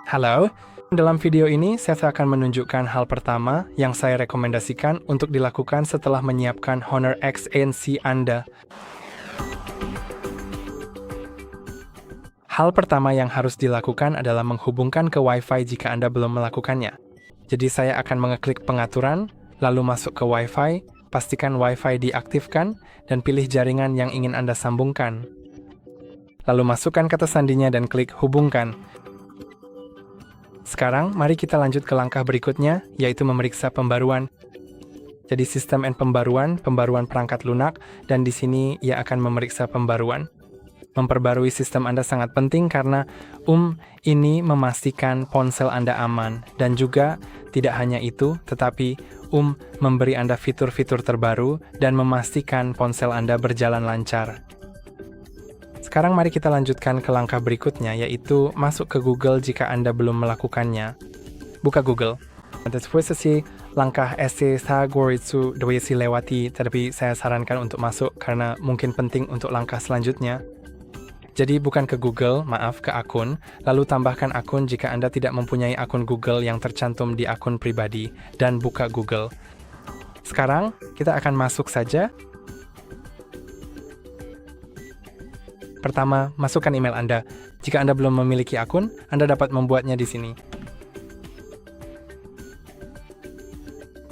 Halo, dalam video ini saya akan menunjukkan hal pertama yang saya rekomendasikan untuk dilakukan setelah menyiapkan Honor X ANC Anda. Hal pertama yang harus dilakukan adalah menghubungkan ke Wi-Fi jika Anda belum melakukannya. Jadi saya akan mengeklik pengaturan, lalu masuk ke Wi-Fi, pastikan Wi-Fi diaktifkan, dan pilih jaringan yang ingin Anda sambungkan. Lalu masukkan kata sandinya dan klik hubungkan. Sekarang, mari kita lanjut ke langkah berikutnya, yaitu memeriksa pembaruan. Jadi sistem pembaruan perangkat lunak, dan di sini ia akan memeriksa pembaruan. Memperbarui sistem Anda sangat penting karena ini memastikan ponsel Anda aman. Dan juga, tidak hanya itu, tetapi memberi Anda fitur-fitur terbaru dan memastikan ponsel Anda berjalan lancar. Sekarang mari kita lanjutkan ke langkah berikutnya, yaitu masuk ke Google jika Anda belum melakukannya. Buka Google. Después langkah itu lewati, tapi saya sarankan untuk masuk karena mungkin penting untuk langkah selanjutnya. Jadi bukan ke Google, ke akun, lalu tambahkan akun jika Anda tidak mempunyai akun Google yang tercantum di akun pribadi, dan buka Google. Sekarang, kita akan masuk saja. Pertama, masukkan email Anda. Jika Anda belum memiliki akun, Anda dapat membuatnya di sini.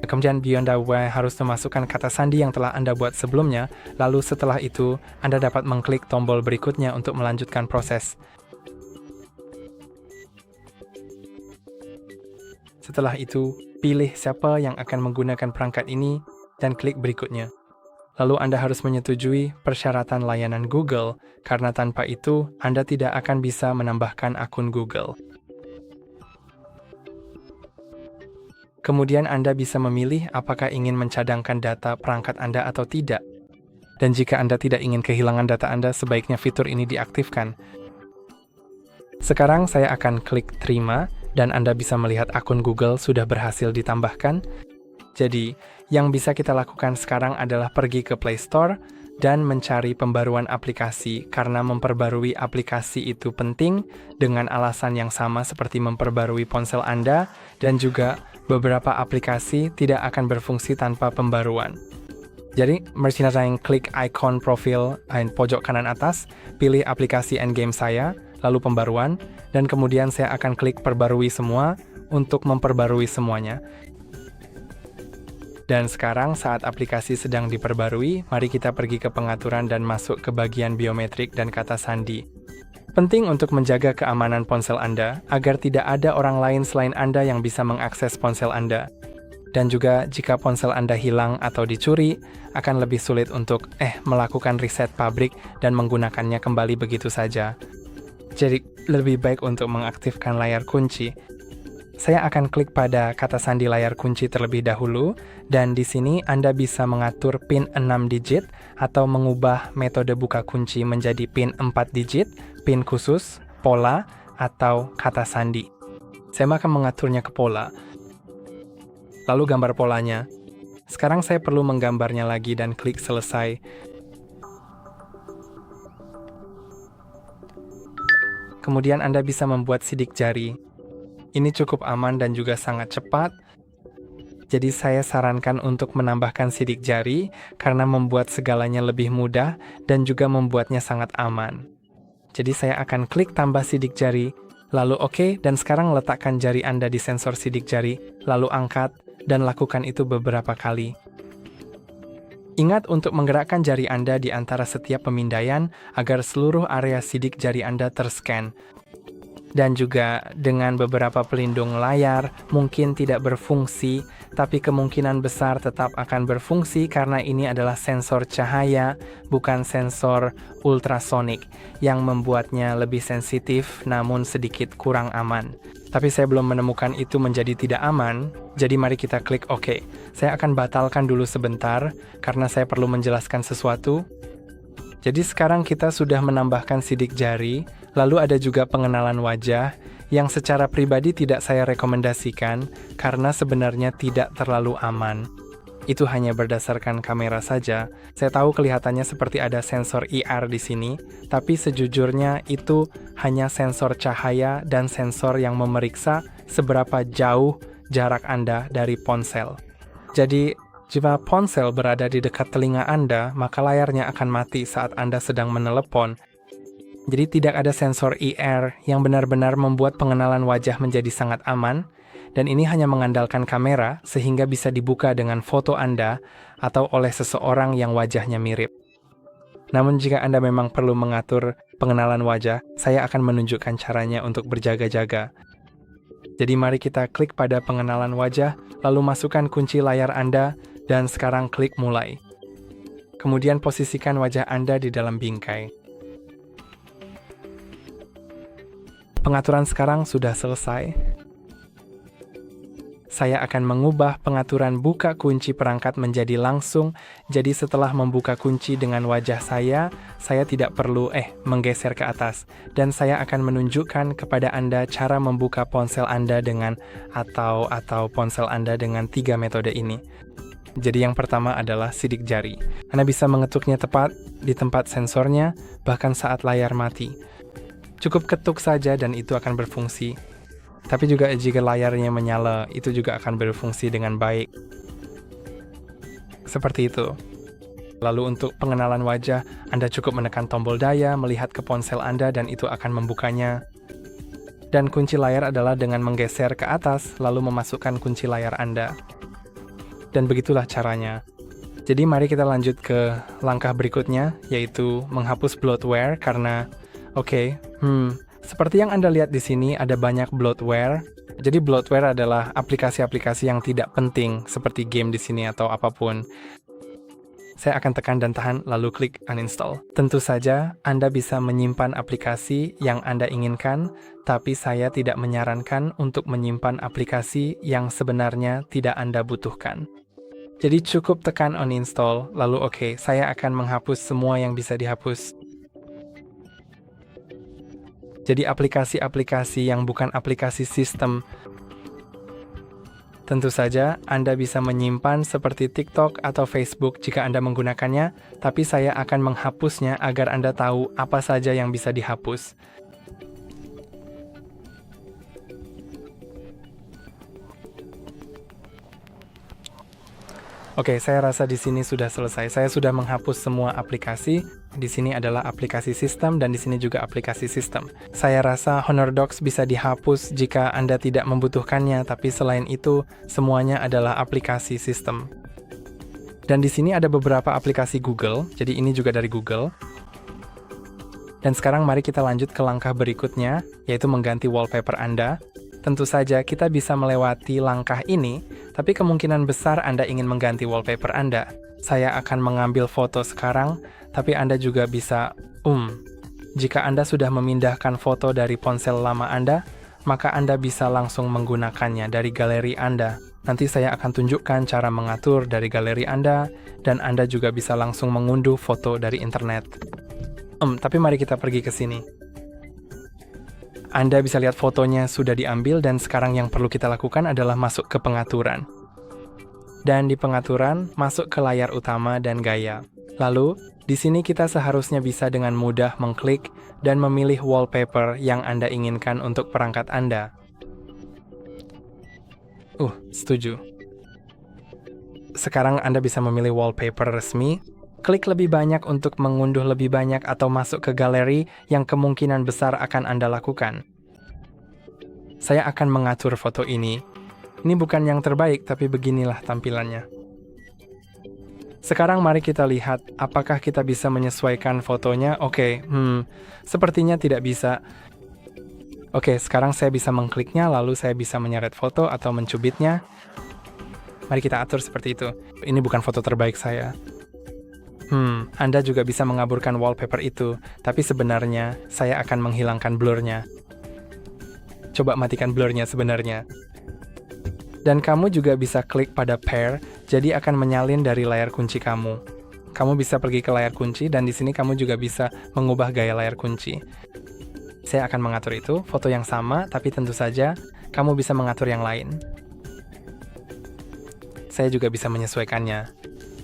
Kemudian Anda harus memasukkan kata sandi yang telah Anda buat sebelumnya, lalu setelah itu, Anda dapat mengklik tombol berikutnya untuk melanjutkan proses. Setelah itu, pilih siapa yang akan menggunakan perangkat ini, dan klik berikutnya. Lalu Anda harus menyetujui persyaratan layanan Google, karena tanpa itu Anda tidak akan bisa menambahkan akun Google. Kemudian Anda bisa memilih apakah ingin mencadangkan data perangkat Anda atau tidak. Dan jika Anda tidak ingin kehilangan data Anda, sebaiknya fitur ini diaktifkan. Sekarang saya akan klik terima, dan Anda bisa melihat akun Google sudah berhasil ditambahkan. Jadi, yang bisa kita lakukan sekarang adalah pergi ke Play Store dan mencari pembaruan aplikasi karena memperbarui aplikasi itu penting dengan alasan yang sama seperti memperbarui ponsel Anda dan juga beberapa aplikasi tidak akan berfungsi tanpa pembaruan. Jadi, mari kita klik icon profil pojok kanan atas, pilih aplikasi Endgame saya, lalu pembaruan, dan kemudian saya akan klik perbarui semua untuk memperbarui semuanya. Dan sekarang saat aplikasi sedang diperbarui, mari kita pergi ke pengaturan dan masuk ke bagian biometrik dan kata sandi. Penting untuk menjaga keamanan ponsel Anda, agar tidak ada orang lain selain Anda yang bisa mengakses ponsel Anda. Dan juga jika ponsel Anda hilang atau dicuri, akan lebih sulit untuk melakukan reset pabrik dan menggunakannya kembali begitu saja. Jadi lebih baik untuk mengaktifkan layar kunci. Saya akan klik pada kata sandi layar kunci terlebih dahulu, dan di sini Anda bisa mengatur PIN 6 digit atau mengubah metode buka kunci menjadi PIN 4 digit, PIN khusus, pola, atau kata sandi. Saya akan mengaturnya ke pola. Lalu gambar polanya. Sekarang saya perlu menggambarnya lagi dan klik selesai. Kemudian Anda bisa membuat sidik jari. Ini cukup aman dan juga sangat cepat. Jadi saya sarankan untuk menambahkan sidik jari karena membuat segalanya lebih mudah dan juga membuatnya sangat aman. Jadi saya akan klik tambah sidik jari, lalu oke, dan sekarang letakkan jari Anda di sensor sidik jari, lalu angkat dan lakukan itu beberapa kali. Ingat untuk menggerakkan jari Anda di antara setiap pemindaian agar seluruh area sidik jari Anda terscan. Dan juga dengan beberapa pelindung layar mungkin tidak berfungsi, tapi kemungkinan besar tetap akan berfungsi karena ini adalah sensor cahaya, bukan sensor ultrasonik, yang membuatnya lebih sensitif namun sedikit kurang aman. Tapi saya belum menemukan itu menjadi tidak aman, jadi mari kita klik OK. Saya akan batalkan dulu sebentar, karena saya perlu menjelaskan sesuatu. Jadi sekarang kita sudah menambahkan sidik jari, lalu ada juga pengenalan wajah, yang secara pribadi tidak saya rekomendasikan, karena sebenarnya tidak terlalu aman. itu hanya berdasarkan kamera saja. Saya tahu kelihatannya seperti ada sensor IR di sini, tapi sejujurnya itu hanya sensor cahaya dan sensor yang memeriksa seberapa jauh jarak Anda dari ponsel. Jadi, jika ponsel berada di dekat telinga Anda, maka layarnya akan mati saat Anda sedang menelepon. Jadi tidak ada sensor IR yang benar-benar membuat pengenalan wajah menjadi sangat aman, dan ini hanya mengandalkan kamera sehingga bisa dibuka dengan foto Anda atau oleh seseorang yang wajahnya mirip. Namun jika Anda memang perlu mengatur pengenalan wajah, saya akan menunjukkan caranya untuk berjaga-jaga. Jadi mari kita klik pada pengenalan wajah, lalu masukkan kunci layar Anda, dan sekarang klik mulai. Kemudian posisikan wajah Anda di dalam bingkai. Pengaturan sekarang sudah selesai. Saya akan mengubah pengaturan buka kunci perangkat menjadi langsung, jadi setelah membuka kunci dengan wajah saya tidak perlu menggeser ke atas, dan saya akan menunjukkan kepada Anda cara membuka ponsel Anda dengan atau ponsel Anda dengan 3 metode ini. Jadi yang pertama adalah sidik jari. Anda bisa mengetuknya tepat di tempat sensornya, bahkan saat layar mati. Cukup ketuk saja dan itu akan berfungsi. Tapi juga jika layarnya menyala, itu juga akan berfungsi dengan baik. Seperti itu. Lalu untuk pengenalan wajah, Anda cukup menekan tombol daya, melihat ke ponsel Anda dan itu akan membukanya. Dan kunci layar adalah dengan menggeser ke atas, lalu memasukkan kunci layar Anda. Dan begitulah caranya. Jadi mari kita lanjut ke langkah berikutnya, yaitu menghapus bloatware karena seperti yang Anda lihat di sini ada banyak bloatware. Jadi bloatware adalah aplikasi-aplikasi yang tidak penting seperti game di sini atau apapun. Saya akan tekan dan tahan lalu klik uninstall. Tentu saja Anda bisa menyimpan aplikasi yang Anda inginkan, tapi saya tidak menyarankan untuk menyimpan aplikasi yang sebenarnya tidak Anda butuhkan. Jadi cukup tekan uninstall, lalu saya akan menghapus semua yang bisa dihapus. Jadi aplikasi-aplikasi yang bukan aplikasi sistem. Tentu saja Anda bisa menyimpan seperti TikTok atau Facebook jika Anda menggunakannya, tapi saya akan menghapusnya agar Anda tahu apa saja yang bisa dihapus. Saya rasa di sini sudah selesai. Saya sudah menghapus semua aplikasi. Di sini adalah aplikasi sistem dan di sini juga aplikasi sistem. Saya rasa Honor Docs bisa dihapus jika Anda tidak membutuhkannya, tapi selain itu semuanya adalah aplikasi sistem. Dan di sini ada beberapa aplikasi Google, jadi ini juga dari Google. Dan sekarang mari kita lanjut ke langkah berikutnya, yaitu mengganti wallpaper Anda. Tentu saja kita bisa melewati langkah ini, tapi kemungkinan besar Anda ingin mengganti wallpaper Anda. Saya akan mengambil foto sekarang, tapi Anda juga bisa jika Anda sudah memindahkan foto dari ponsel lama Anda, maka Anda bisa langsung menggunakannya dari galeri Anda. Nanti saya akan tunjukkan cara mengatur dari galeri Anda, dan Anda juga bisa langsung mengunduh foto dari internet. Tapi mari kita pergi ke sini. Anda bisa lihat fotonya sudah diambil dan sekarang yang perlu kita lakukan adalah masuk ke pengaturan. Dan di pengaturan, masuk ke layar utama dan gaya. Lalu, di sini kita seharusnya bisa dengan mudah mengklik dan memilih wallpaper yang Anda inginkan untuk perangkat Anda. Setuju. Sekarang Anda bisa memilih wallpaper resmi. Klik lebih banyak untuk mengunduh lebih banyak atau masuk ke galeri yang kemungkinan besar akan Anda lakukan. Saya akan mengatur foto ini. Ini bukan yang terbaik, tapi beginilah tampilannya. Sekarang mari kita lihat apakah kita bisa menyesuaikan fotonya. Sepertinya tidak bisa. Sekarang saya bisa mengkliknya, lalu saya bisa menyeret foto atau mencubitnya. Mari kita atur seperti itu. Ini bukan foto terbaik saya. Anda juga bisa mengaburkan wallpaper itu, tapi sebenarnya saya akan menghilangkan blurnya. Coba matikan blurnya sebenarnya. Dan kamu juga bisa klik pada pair, jadi akan menyalin dari layar kunci kamu. Kamu bisa pergi ke layar kunci, dan di sini kamu juga bisa mengubah gaya layar kunci. Saya akan mengatur itu, foto yang sama, tapi tentu saja kamu bisa mengatur yang lain. saya juga bisa menyesuaikannya.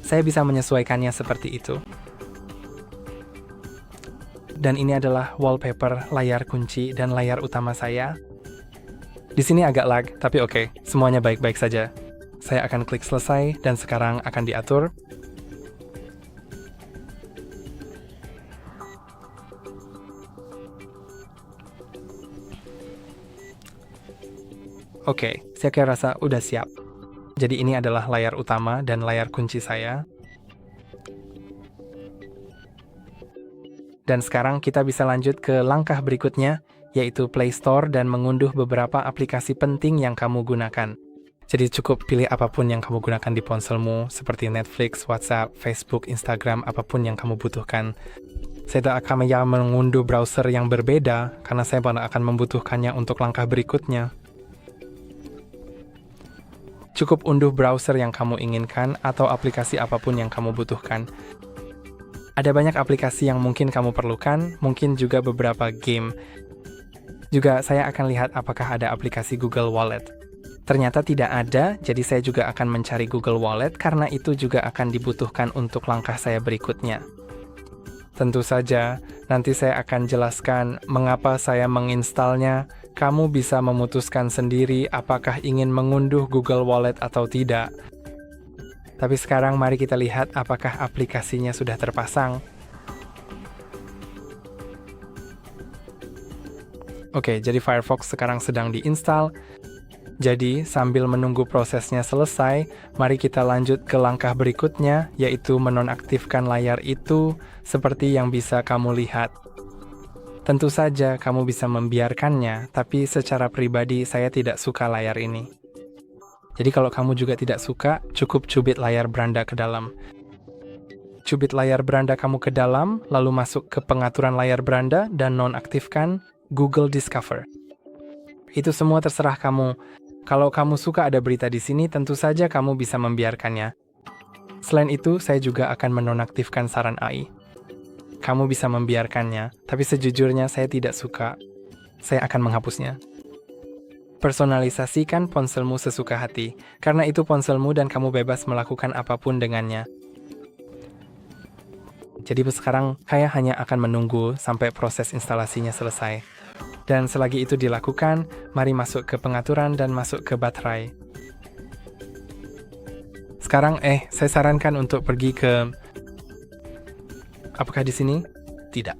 Saya bisa menyesuaikannya seperti itu. Dan ini adalah wallpaper layar kunci dan layar utama saya. Di sini agak lag, tapi oke, semuanya baik-baik saja. Saya akan klik selesai dan sekarang akan diatur. Oke, saya rasa udah siap. Jadi ini adalah layar utama dan layar kunci saya. Dan sekarang kita bisa lanjut ke langkah berikutnya, yaitu Play Store dan mengunduh beberapa aplikasi penting yang kamu gunakan. Jadi cukup pilih apapun yang kamu gunakan di ponselmu, seperti Netflix, WhatsApp, Facebook, Instagram, apapun yang kamu butuhkan. Saya tidak akan mengunduh browser yang berbeda, karena saya akan membutuhkannya untuk langkah berikutnya. Cukup unduh browser yang kamu inginkan atau aplikasi apapun yang kamu butuhkan. Ada banyak aplikasi yang mungkin kamu perlukan, mungkin juga beberapa game. Juga saya akan lihat apakah ada aplikasi Google Wallet. Ternyata tidak ada, jadi saya juga akan mencari Google Wallet karena itu juga akan dibutuhkan untuk langkah saya berikutnya. Tentu saja, nanti saya akan jelaskan mengapa saya menginstalnya. Kamu bisa memutuskan sendiri apakah ingin mengunduh Google Wallet atau tidak. Tapi sekarang mari kita lihat apakah aplikasinya sudah terpasang. Oke, jadi Firefox sekarang sedang diinstal. Jadi, sambil menunggu prosesnya selesai, mari kita lanjut ke langkah berikutnya, yaitu menonaktifkan layar itu seperti yang bisa kamu lihat. Tentu saja kamu bisa membiarkannya, tapi secara pribadi saya tidak suka layar ini. Jadi kalau kamu juga tidak suka, cukup cubit layar beranda ke dalam. Cubit layar beranda kamu ke dalam, lalu masuk ke pengaturan layar beranda dan nonaktifkan Google Discover. Itu semua terserah kamu. Kalau kamu suka ada berita di sini, tentu saja kamu bisa membiarkannya. Selain itu, saya juga akan menonaktifkan saran AI. Kamu bisa membiarkannya, tapi sejujurnya saya tidak suka. Saya akan menghapusnya. Personalisasikan ponselmu sesuka hati, karena itu ponselmu dan kamu bebas melakukan apapun dengannya. Jadi sekarang saya hanya akan menunggu sampai proses instalasinya selesai. Dan selagi itu dilakukan, mari masuk ke pengaturan dan masuk ke baterai. Sekarang saya sarankan untuk pergi ke... Apakah di sini? Tidak.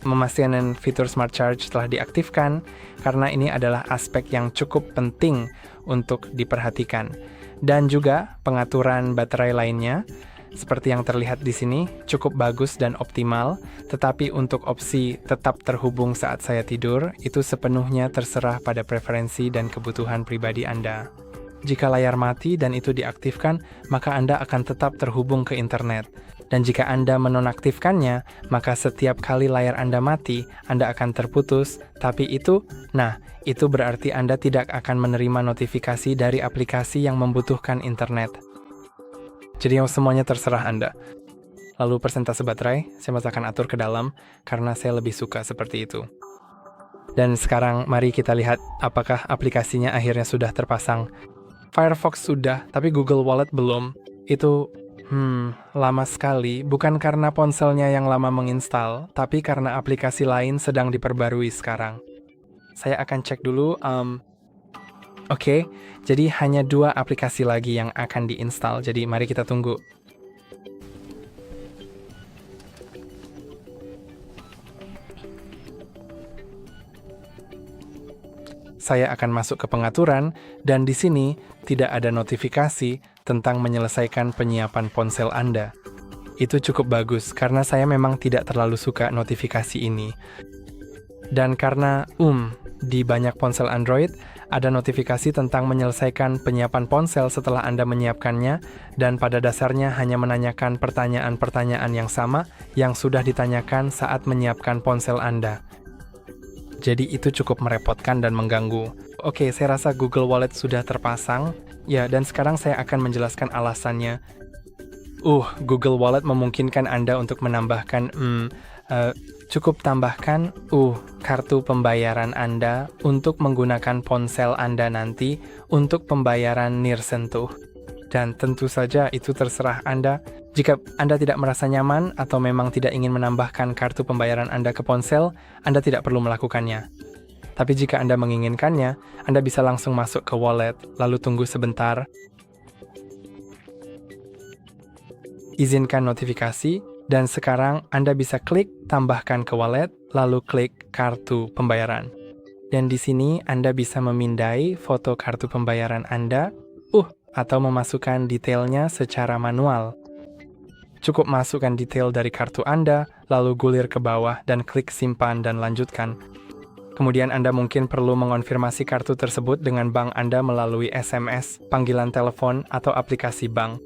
Memastikan fitur Smart Charge telah diaktifkan, karena ini adalah aspek yang cukup penting untuk diperhatikan. Dan juga pengaturan baterai lainnya, seperti yang terlihat di sini, cukup bagus dan optimal, tetapi untuk opsi tetap terhubung saat saya tidur, itu sepenuhnya terserah pada preferensi dan kebutuhan pribadi Anda. Jika layar mati dan itu diaktifkan, maka Anda akan tetap terhubung ke internet. Dan jika Anda menonaktifkannya, maka setiap kali layar Anda mati, Anda akan terputus, tapi itu berarti Anda tidak akan menerima notifikasi dari aplikasi yang membutuhkan internet. Jadi semuanya terserah Anda. Lalu persentase baterai, saya masih akan atur ke dalam, karena saya lebih suka seperti itu. Dan sekarang mari kita lihat apakah aplikasinya akhirnya sudah terpasang. Firefox sudah, tapi Google Wallet belum. Itu lama sekali, bukan karena ponselnya yang lama menginstal, tapi karena aplikasi lain sedang diperbarui sekarang. Saya akan cek dulu. Oke, jadi hanya 2 aplikasi lagi yang akan diinstal, jadi mari kita tunggu. Saya akan masuk ke pengaturan, dan di sini tidak ada notifikasi tentang menyelesaikan penyiapan ponsel Anda. Itu cukup bagus, karena saya memang tidak terlalu suka notifikasi ini. Dan karena, di banyak ponsel Android, ada notifikasi tentang menyelesaikan penyiapan ponsel setelah Anda menyiapkannya, dan pada dasarnya hanya menanyakan pertanyaan-pertanyaan yang sama yang sudah ditanyakan saat menyiapkan ponsel Anda. Jadi itu cukup merepotkan dan mengganggu. Oke, saya rasa Google Wallet sudah terpasang. Ya, dan sekarang saya akan menjelaskan alasannya. Google Wallet memungkinkan Anda untuk menambahkan, cukup tambahkan, kartu pembayaran Anda untuk menggunakan ponsel Anda nanti untuk pembayaran nirsentuh. Dan tentu saja itu terserah Anda. Jika Anda tidak merasa nyaman atau memang tidak ingin menambahkan kartu pembayaran Anda ke ponsel, Anda tidak perlu melakukannya. Tapi jika Anda menginginkannya, Anda bisa langsung masuk ke wallet, lalu tunggu sebentar. Izinkan notifikasi, dan sekarang Anda bisa klik tambahkan ke wallet, lalu klik kartu pembayaran. Dan di sini Anda bisa memindai foto kartu pembayaran Anda, atau memasukkan detailnya secara manual. Cukup masukkan detail dari kartu Anda, lalu gulir ke bawah dan klik simpan dan lanjutkan. Kemudian Anda mungkin perlu mengonfirmasi kartu tersebut dengan bank Anda melalui SMS, panggilan telepon, atau aplikasi bank.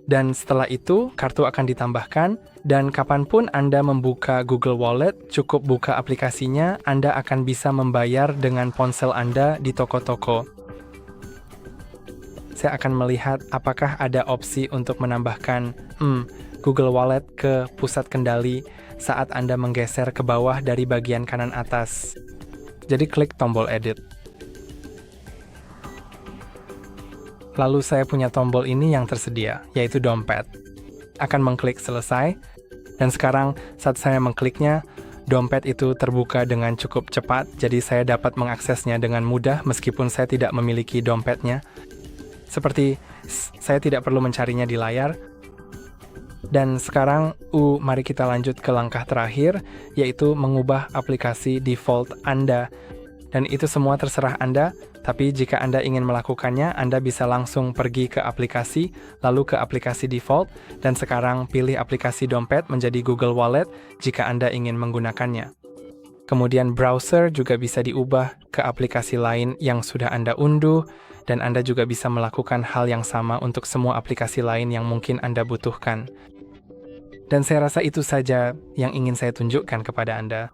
Dan setelah itu, kartu akan ditambahkan, dan kapanpun Anda membuka Google Wallet, cukup buka aplikasinya, Anda akan bisa membayar dengan ponsel Anda di toko-toko. Saya akan melihat apakah ada opsi untuk menambahkan Google Wallet ke pusat kendali saat Anda menggeser ke bawah dari bagian kanan atas. Jadi klik tombol edit. Lalu saya punya tombol ini yang tersedia, yaitu dompet. Akan mengklik selesai, dan sekarang saat saya mengkliknya, dompet itu terbuka dengan cukup cepat, jadi saya dapat mengaksesnya dengan mudah meskipun saya tidak memiliki dompetnya. Seperti saya tidak perlu mencarinya di layar. Dan sekarang, mari kita lanjut ke langkah terakhir, yaitu mengubah aplikasi default Anda. Dan itu semua terserah Anda, tapi jika Anda ingin melakukannya, Anda bisa langsung pergi ke aplikasi, lalu ke aplikasi default, dan sekarang pilih aplikasi dompet menjadi Google Wallet jika Anda ingin menggunakannya. Kemudian browser juga bisa diubah ke aplikasi lain yang sudah Anda unduh, dan Anda juga bisa melakukan hal yang sama untuk semua aplikasi lain yang mungkin Anda butuhkan. Dan saya rasa itu saja yang ingin saya tunjukkan kepada Anda.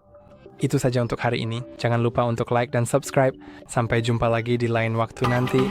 Itu saja untuk hari ini. Jangan lupa untuk like dan subscribe. Sampai jumpa lagi di lain waktu nanti.